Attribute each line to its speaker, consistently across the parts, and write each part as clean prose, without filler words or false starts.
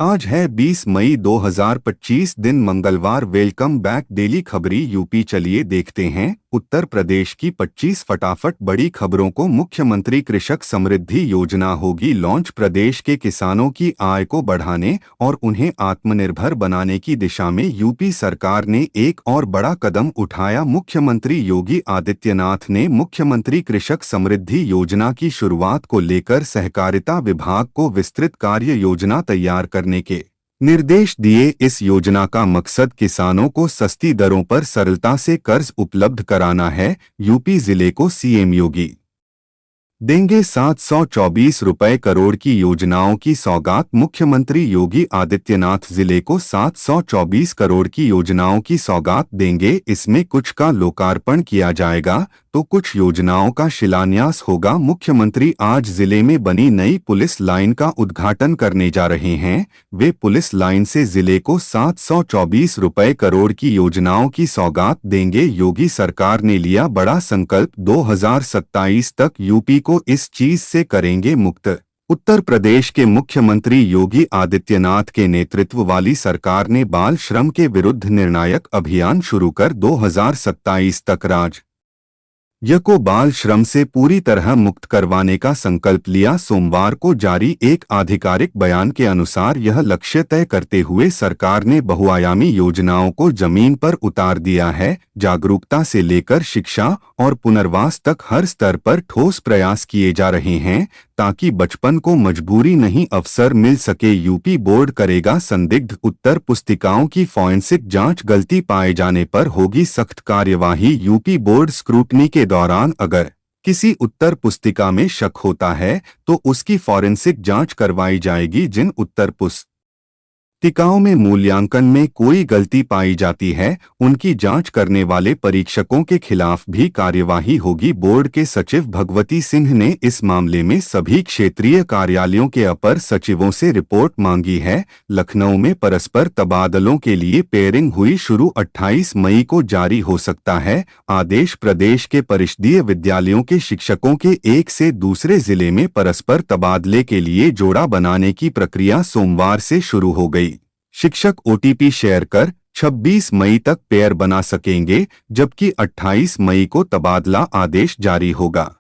Speaker 1: आज है 20 मई 2025 दिन मंगलवार। वेलकम बैक डेली खबरी यूपी। चलिए देखते हैं उत्तर प्रदेश की 25 फटाफट बड़ी खबरों को। मुख्यमंत्री कृषक समृद्धि योजना होगी लॉन्च। प्रदेश के किसानों की आय को बढ़ाने और उन्हें आत्मनिर्भर बनाने की दिशा में यूपी सरकार ने एक और बड़ा कदम उठाया। मुख्यमंत्री योगी आदित्यनाथ ने मुख्यमंत्री कृषक समृद्धि योजना की शुरुआत को लेकर सहकारिता विभाग को विस्तृत कार्य योजना तैयार करने के निर्देश दिए। इस योजना का मकसद किसानों को सस्ती दरों पर सरलता से कर्ज उपलब्ध कराना है। यूपी जिले को सीएम योगी देंगे 724 रुपए करोड़ की योजनाओं की सौगात। मुख्यमंत्री योगी आदित्यनाथ जिले को 724 करोड़ की योजनाओं की सौगात देंगे। इसमें कुछ का लोकार्पण किया जाएगा तो कुछ योजनाओं का शिलान्यास होगा। मुख्यमंत्री आज जिले में बनी नई पुलिस लाइन का उद्घाटन करने जा रहे हैं। वे पुलिस लाइन से जिले को 724 रुपए करोड़ की योजनाओं की सौगात देंगे। योगी सरकार ने लिया बड़ा संकल्प, 2027 तक यूपी को इस चीज से करेंगे मुक्त। उत्तर प्रदेश के मुख्यमंत्री योगी आदित्यनाथ के नेतृत्व वाली सरकार ने बाल श्रम के विरुद्ध निर्णायक अभियान शुरू कर 2027 तक राज्य को बाल श्रम से पूरी तरह मुक्त करवाने का संकल्प लिया। सोमवार को जारी एक आधिकारिक बयान के अनुसार यह लक्ष्य तय करते हुए सरकार ने बहुआयामी योजनाओं को जमीन पर उतार दिया है। जागरूकता से लेकर शिक्षा और पुनर्वास तक हर स्तर पर ठोस प्रयास किए जा रहे हैं ताकि बचपन को मजबूरी नहीं अवसर मिल सके। यूपी बोर्ड करेगा संदिग्ध उत्तर पुस्तिकाओं की फॉरेंसिक जांच, गलती पाए जाने पर होगी सख्त कार्यवाही। यूपी बोर्ड स्क्रूटनी के दौरान अगर किसी उत्तर पुस्तिका में शक होता है तो उसकी फॉरेंसिक जांच करवाई जाएगी। जिन उत्तर पुस्तिकाओं में मूल्यांकन में कोई गलती पाई जाती है उनकी जांच करने वाले परीक्षकों के खिलाफ भी कार्यवाही होगी। बोर्ड के सचिव भगवती सिंह ने इस मामले में सभी क्षेत्रीय कार्यालयों के अपर सचिवों से रिपोर्ट मांगी है। लखनऊ में परस्पर तबादलों के लिए पेयरिंग हुई शुरू, 28 मई को जारी हो सकता है आदेश। प्रदेश के परिषदीय विद्यालयों के शिक्षकों के एक से दूसरे जिले में परस्पर तबादले के लिए जोड़ा बनाने की प्रक्रिया सोमवार से शुरू हो गई। शिक्षक ओटीपी शेयर कर 26 मई तक पेयर बना सकेंगे जबकि 28 मई को तबादला आदेश जारी होगा।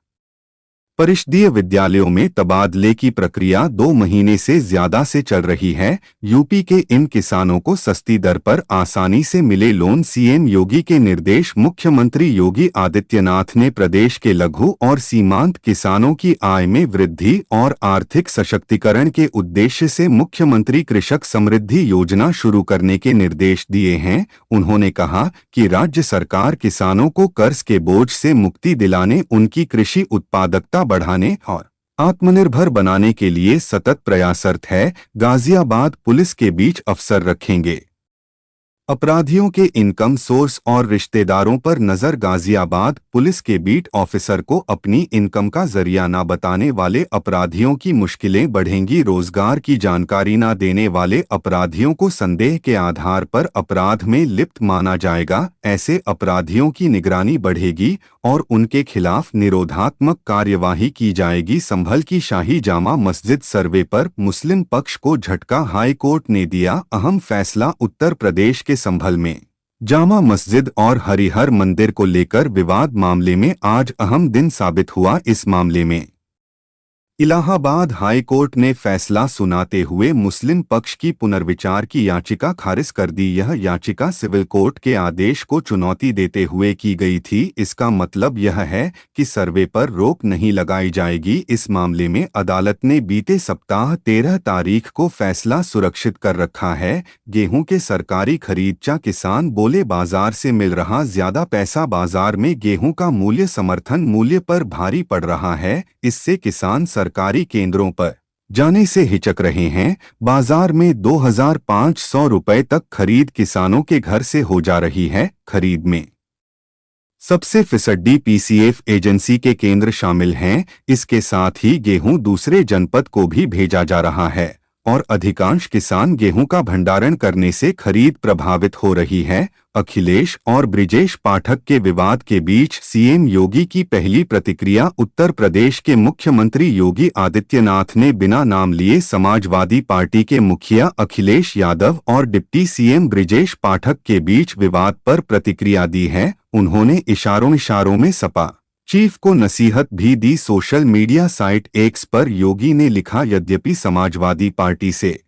Speaker 1: परिषदीय विद्यालयों में तबादले की प्रक्रिया 2 महीने से ज्यादा से चल रही है। यूपी के इन किसानों को सस्ती दर पर आसानी से मिले लोन, सीएम योगी के निर्देश। मुख्यमंत्री योगी आदित्यनाथ ने प्रदेश के लघु और सीमांत किसानों की आय में वृद्धि और आर्थिक सशक्तिकरण के उद्देश्य से मुख्यमंत्री कृषक समृद्धि योजना शुरू करने के निर्देश दिए हैं। उन्होंने कहा कि राज्य सरकार किसानों को कर्ज के बोझ से मुक्ति दिलाने, उनकी कृषि उत्पादकता बढ़ाने और आत्मनिर्भर बनाने के लिए सतत प्रयासरत है। गाजियाबाद पुलिस के बीच अफसर रखेंगे अपराधियों के इनकम सोर्स और रिश्तेदारों पर नजर। गाजियाबाद पुलिस के बीट ऑफिसर को अपनी इनकम का जरिया न बताने वाले अपराधियों की मुश्किलें बढ़ेंगी। रोजगार की जानकारी न देने वाले अपराधियों को संदेह के आधार पर अपराध में लिप्त माना जाएगा। ऐसे अपराधियों की निगरानी बढ़ेगी और उनके खिलाफ निरोधात्मक कार्यवाही की जाएगी। संभल की शाही जामा मस्जिद सर्वे पर मुस्लिम पक्ष को झटका, हाई कोर्ट ने दिया अहम फैसला। उत्तर प्रदेश के संभल में जामा मस्जिद और हरिहर मंदिर को लेकर विवाद मामले में आज अहम दिन साबित हुआ। इस मामले में इलाहाबाद हाई कोर्ट ने फैसला सुनाते हुए मुस्लिम पक्ष की पुनर्विचार की याचिका खारिज कर दी। यह याचिका सिविल कोर्ट के आदेश को चुनौती देते हुए की गई थी। इसका मतलब यह है कि सर्वे पर रोक नहीं लगाई जाएगी। इस मामले में अदालत ने बीते सप्ताह 13 तारीख को फैसला सुरक्षित कर रखा है। गेहूं के सरकारी खरीदचा किसान बोले, बाजार से मिल रहा ज्यादा पैसा, बाजार में गेहूं का मूल्य समर्थन मूल्य पर भारी पड़ रहा है। इससे किसान सरकारी केंद्रों पर जाने से हिचक रहे हैं। बाजार में 2500 रुपए तक खरीद किसानों के घर से हो जा रही है। खरीद में सबसे फीसदी पीसीएफ एजेंसी के केंद्र शामिल हैं। इसके साथ ही गेहूं दूसरे जनपद को भी भेजा जा रहा है और अधिकांश किसान गेहूं का भंडारण करने से खरीद प्रभावित हो रही है। अखिलेश और ब्रिजेश पाठक के विवाद के बीच सीएम योगी की पहली प्रतिक्रिया। उत्तर प्रदेश के मुख्यमंत्री योगी आदित्यनाथ ने बिना नाम लिए समाजवादी पार्टी के मुखिया अखिलेश यादव और डिप्टी सीएम ब्रिजेश पाठक के बीच विवाद पर प्रतिक्रिया दी है। उन्होंने इशारों में सपा चीफ को नसीहत भी दी। सोशल मीडिया साइट एक्स पर योगी ने लिखा, यद्यपि समाजवादी पार्टी से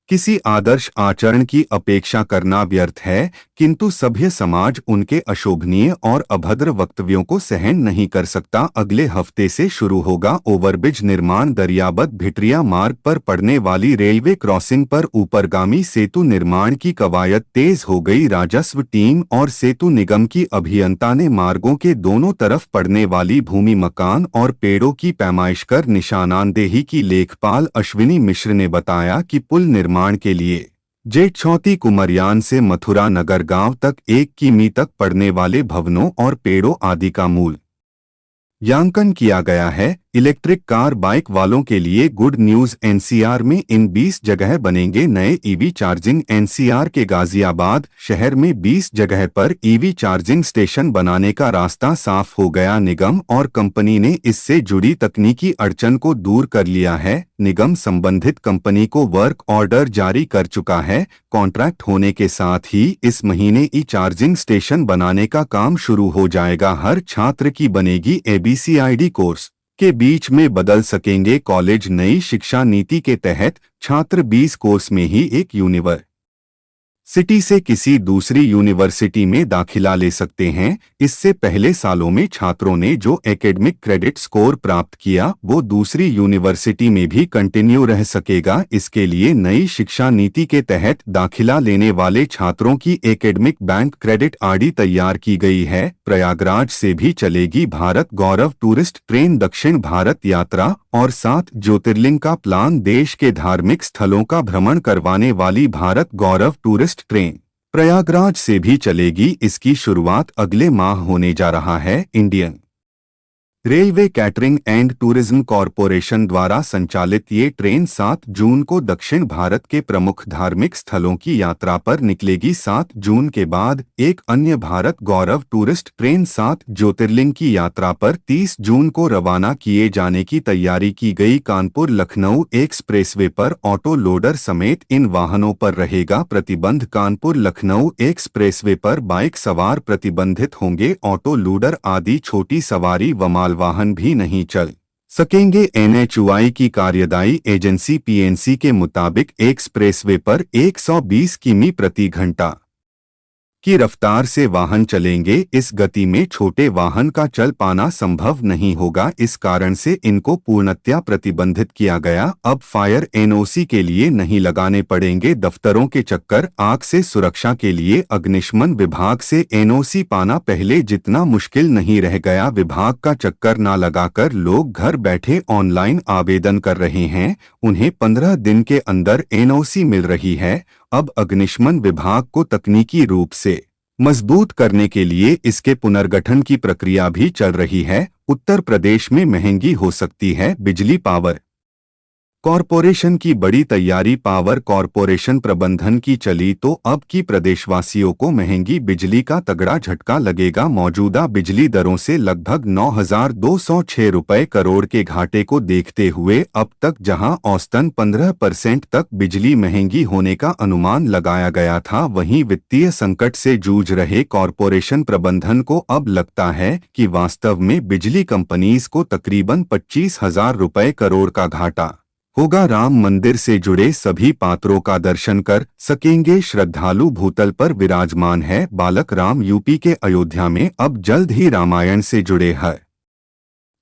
Speaker 1: किसी आदर्श आचरण की अपेक्षा करना व्यर्थ है, किंतु सभ्य समाज उनके अशोभनीय और अभद्र वक्तव्यों को सहन नहीं कर सकता। अगले हफ्ते से शुरू होगा ओवरब्रिज निर्माण। दरियाबंद भिटरिया मार्ग पर पड़ने वाली रेलवे क्रॉसिंग पर ऊपरगामी सेतु निर्माण की कवायद तेज हो गई। राजस्व टीम और सेतु निगम की अभियंता ने मार्गों के दोनों तरफ पड़ने वाली भूमि, मकान और पेड़ों की पैमाइश कर निशानदेही की। लेखपाल अश्विनी मिश्र ने बताया कि पुल निर्माण के लिए जेठचौती कुमरियान से मथुरा नगर गांव तक 1 किमी तक पड़ने वाले भवनों और पेड़ों आदि का मूल्यांकन किया गया है। इलेक्ट्रिक कार बाइक वालों के लिए गुड न्यूज। एनसीआर में इन 20 जगह बनेंगे नए ईवी चार्जिंग। एनसीआर के गाजियाबाद शहर में 20 जगह पर ईवी चार्जिंग स्टेशन बनाने का रास्ता साफ हो गया। निगम और कंपनी ने इससे जुड़ी तकनीकी अड़चन को दूर कर लिया है। निगम संबंधित कंपनी को वर्क ऑर्डर जारी कर चुका है। कॉन्ट्रैक्ट होने के साथ ही इस महीने ई चार्जिंग स्टेशन बनाने का काम शुरू हो जाएगा। हर छात्र की बनेगी ABCID कोर्स के बीच में बदल सकेंगे कॉलेज। नई शिक्षा नीति के तहत छात्र 20 कोर्स में ही एक यूनिवर्सिटी से किसी दूसरी यूनिवर्सिटी में दाखिला ले सकते हैं। इससे पहले सालों में छात्रों ने जो एकेडमिक क्रेडिट स्कोर प्राप्त किया वो दूसरी यूनिवर्सिटी में भी कंटिन्यू रह सकेगा। इसके लिए नई शिक्षा नीति के तहत दाखिला लेने वाले छात्रों की एकेडमिक बैंक क्रेडिट आरडी तैयार की गई है। प्रयागराज से भी चलेगी भारत गौरव टूरिस्ट ट्रेन। दक्षिण भारत यात्रा और 7 ज्योतिर्लिंग का प्लान। देश के धार्मिक स्थलों का भ्रमण करवाने वाली भारत गौरव टूरिस्ट ट्रेन प्रयागराज से भी चलेगी। इसकी शुरुआत अगले माह होने जा रहा है। Indian railway catering and tourism corporation द्वारा संचालित ये ट्रेन 7 जून को दक्षिण भारत के प्रमुख धार्मिक स्थलों की यात्रा पर निकलेगी। 7 जून के बाद एक अन्य भारत गौरव टूरिस्ट ट्रेन 7 ज्योतिर्लिंग की यात्रा पर 30 जून को रवाना किए जाने की तैयारी की गई। कानपुर लखनऊ एक्सप्रेसवे पर ऑटो लोडर समेत इन वाहनों पर रहेगा प्रतिबंध। कानपुर लखनऊ एक्सप्रेसवे पर बाइक सवार प्रतिबंधित होंगे। ऑटो लोडर आदि छोटी सवारी व माल वाहन भी नहीं चल सकेंगे। NHAI की कार्यदायी एजेंसी PNC के मुताबिक एक्सप्रेसवे पर 120 किमी प्रति घंटा की रफ्तार से वाहन चलेंगे। इस गति में छोटे वाहन का चल पाना संभव नहीं होगा। इस कारण से इनको पूर्णतया प्रतिबंधित किया गया। अब फायर NOC के लिए नहीं लगाने पड़ेंगे दफ्तरों के चक्कर। आग से सुरक्षा के लिए अग्निशमन विभाग से NOC पाना पहले जितना मुश्किल नहीं रह गया। विभाग का चक्कर न लगाकर लोग घर बैठे ऑनलाइन आवेदन कर रहे हैं। उन्हें 15 दिन के अंदर NOC मिल रही है। अब अग्निशमन विभाग को तकनीकी रूप से मजबूत करने के लिए इसके पुनर्गठन की प्रक्रिया भी चल रही है। उत्तर प्रदेश में महंगी हो सकती है बिजली। पावर कॉरपोरेशन की बड़ी तैयारी। पावर कॉरपोरेशन प्रबंधन की चली तो अब की प्रदेशवासियों को महंगी बिजली का तगड़ा झटका लगेगा। मौजूदा बिजली दरों से लगभग 9,206 रुपये करोड़ के घाटे को देखते हुए अब तक जहां औसतन 15% तक बिजली महंगी होने का अनुमान लगाया गया था, वहीं वित्तीय संकट से जूझ रहे कॉरपोरेशन प्रबंधन को अब लगता है कि वास्तव में बिजली कंपनीज को तकरीबन 25,000 रुपये करोड़ का घाटा होगा। राम मंदिर से जुड़े सभी पात्रों का दर्शन कर सकेंगे श्रद्धालु। भूतल पर विराजमान है बालक राम। यूपी के अयोध्या में अब जल्द ही रामायण से जुड़े हर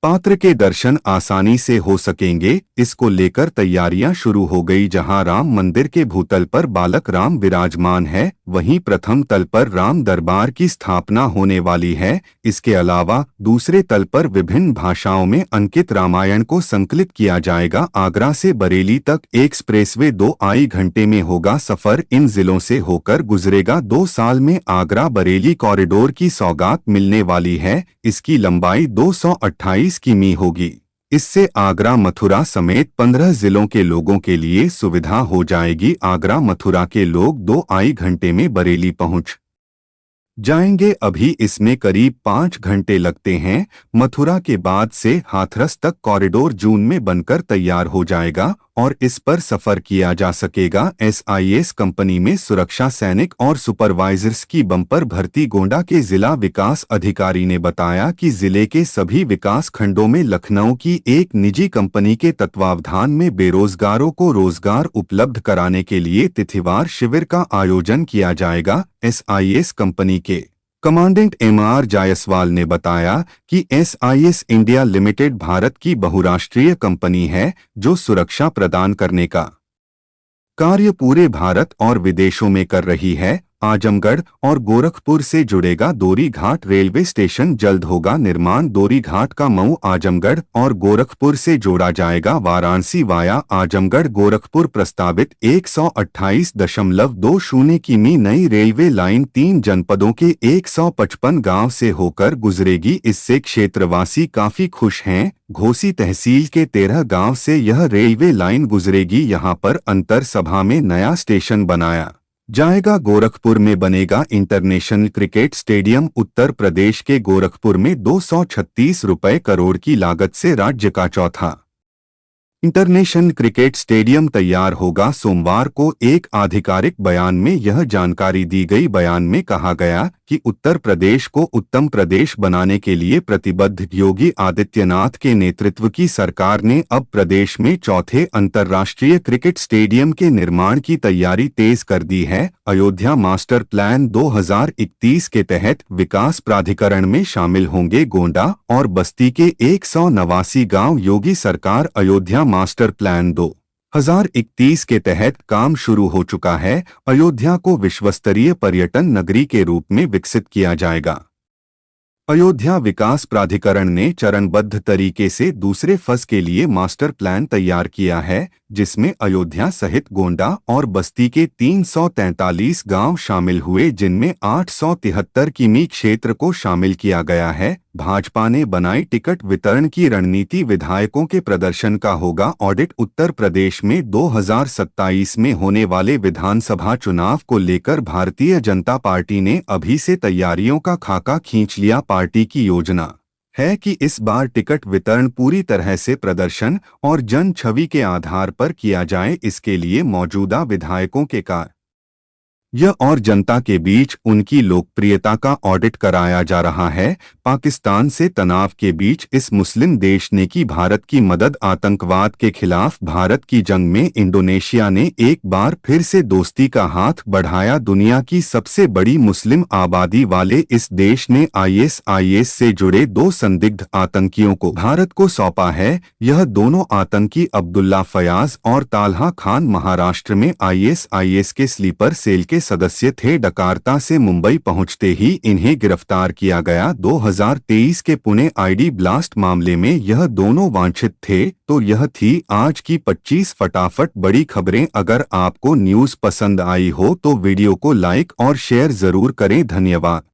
Speaker 1: पात्र के दर्शन आसानी से हो सकेंगे। इसको लेकर तैयारियां शुरू हो गई। जहां राम मंदिर के भूतल पर बालक राम विराजमान है, वहीं प्रथम तल पर राम दरबार की स्थापना होने वाली है। इसके अलावा दूसरे तल पर विभिन्न भाषाओं में अंकित रामायण को संकलित किया जाएगा। आगरा से बरेली तक एक्सप्रेसवे 2 घंटे में होगा सफर। इन जिलों से होकर गुजरेगा। 2 साल में आगरा बरेली कॉरिडोर की सौगात मिलने वाली है। इसकी लंबाई 228 किमी होगी। इससे आगरा मथुरा समेत 15 जिलों के लोगों के लिए सुविधा हो जाएगी। आगरा मथुरा के लोग 2 घंटे में बरेली पहुंच जाएंगे। अभी इसमें करीब 5 घंटे लगते हैं। मथुरा के बाद से हाथरस तक कॉरिडोर जून में बनकर तैयार हो जाएगा और इस पर सफर किया जा सकेगा। एसआईएस कंपनी में सुरक्षा सैनिक और सुपरवाइजर्स की बम्पर भर्ती। गोंडा के जिला विकास अधिकारी ने बताया कि जिले के सभी विकास खंडों में लखनऊ की एक निजी कंपनी के तत्वावधान में बेरोजगारों को रोजगार उपलब्ध कराने के लिए तिथिवार शिविर का आयोजन किया जाएगा। एसआईएस कंपनी के कमांडेंट एमआर जायसवाल ने बताया कि एसआईएस इंडिया लिमिटेड भारत की बहुराष्ट्रीय कंपनी है जो सुरक्षा प्रदान करने का कार्य पूरे भारत और विदेशों में कर रही है। आजमगढ़ और गोरखपुर से जुड़ेगा दोरी घाट रेलवे स्टेशन, जल्द होगा निर्माण। दोरी घाट का मऊ आजमगढ़ और गोरखपुर से जोड़ा जाएगा। वाराणसी वाया आजमगढ़ गोरखपुर प्रस्तावित 128.20 किमी नई रेलवे लाइन 3 जनपदों के 155 गांव से होकर गुजरेगी। इससे क्षेत्रवासी काफी खुश हैं। घोसी तहसील के 13 गांव से यह रेलवे लाइन गुजरेगी। यहां पर अंतर सभा में नया स्टेशन बनाया जाएगा। गोरखपुर में बनेगा international cricket stadium. Uttar Pradesh के गोरखपुर में 236 रुपए करोड़ की लागत से राज्य का चौथा इंटरनेशनल क्रिकेट स्टेडियम तैयार होगा। सोमवार को एक आधिकारिक बयान में यह जानकारी दी गई। बयान में कहा गया कि उत्तर प्रदेश को उत्तम प्रदेश बनाने के लिए प्रतिबद्ध योगी आदित्यनाथ के नेतृत्व की सरकार ने अब प्रदेश में चौथे अंतर्राष्ट्रीय क्रिकेट स्टेडियम के निर्माण की तैयारी तेज कर दी है। अयोध्या मास्टर प्लान 2021 के तहत विकास प्राधिकरण में शामिल होंगे गोंडा और बस्ती के 189 गांव। योगी सरकार अयोध्या मास्टर प्लान 2021 के तहत काम शुरू हो चुका है। अयोध्या को विश्वस्तरीय पर्यटन नगरी के रूप में विकसित किया जाएगा। अयोध्या विकास प्राधिकरण ने चरणबद्ध तरीके से दूसरे फस के लिए मास्टर प्लान तैयार किया है, जिसमें अयोध्या सहित गोंडा और बस्ती के 343 गांव शामिल हुए, जिनमें 873 किमी क्षेत्र को शामिल किया गया है। भाजपा ने बनाई टिकट वितरण की रणनीति। विधायकों के प्रदर्शन का होगा ऑडिट। उत्तर प्रदेश में 2027 में होने वाले विधानसभा चुनाव को लेकर भारतीय जनता पार्टी ने अभी से तैयारियों का खाका खींच लिया। पार्टी की योजना है कि इस बार टिकट वितरण पूरी तरह से प्रदर्शन और जन छवि के आधार पर किया जाए। इसके लिए मौजूदा विधायकों के यह और जनता के बीच उनकी लोकप्रियता का ऑडिट कराया जा रहा है। पाकिस्तान से तनाव के बीच इस मुस्लिम देश ने की भारत की मदद। आतंकवाद के खिलाफ भारत की जंग में इंडोनेशिया ने एक बार फिर से दोस्ती का हाथ बढ़ाया। दुनिया की सबसे बड़ी मुस्लिम आबादी वाले इस देश ने आईएसआईएस से जुड़े 2 संदिग्ध आतंकियों को भारत को सौंपा है। यह दोनों आतंकी अब्दुल्ला फयाज और ताल्हा खान महाराष्ट्र में आईएसआईएस के स्लीपर सेल के सदस्य थे। डकारता से मुंबई पहुंचते ही इन्हें गिरफ्तार किया गया। 2023 के पुणे आईडी ब्लास्ट मामले में यह दोनों वांछित थे। तो यह थी आज की 25 फटाफट बड़ी खबरें। अगर आपको न्यूज़ पसंद आई हो तो वीडियो को लाइक और शेयर जरूर करें। धन्यवाद।